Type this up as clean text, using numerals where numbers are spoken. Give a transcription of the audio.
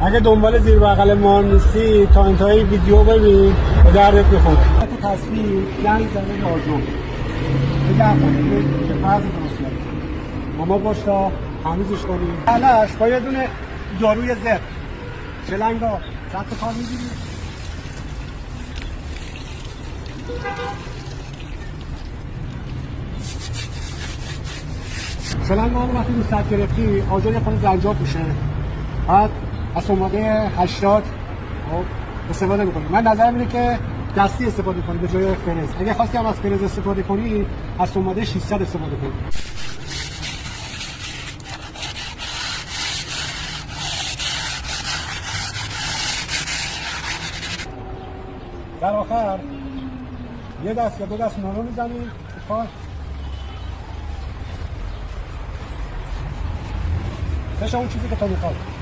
اگه دنبال زیر بغل ما نیستی تا انتهای ویدیو ببین به دردت میخوره. تو تصویر جنگ زنه لازم بگم کنید که فرض درست کنید ماما باش تا تمیزش کنید. علش با یه دونه جاروی زد چلنگا سطح کار میگیری. چلنگا رو وقتی رو سطح گرفتی آجر یه خود زنجاب میشه. بعد از سنباده 80 استفاده میکنی. من نظرم اینه که دستی استفاده کنی به جای فرز. اگه خواستی هم از فرز استفاده کنی از سنباده 600 استفاده کنی. در آخر یه دست یا دو دست نانو میزنیم کار بشه اون چیزی که تو میخواد.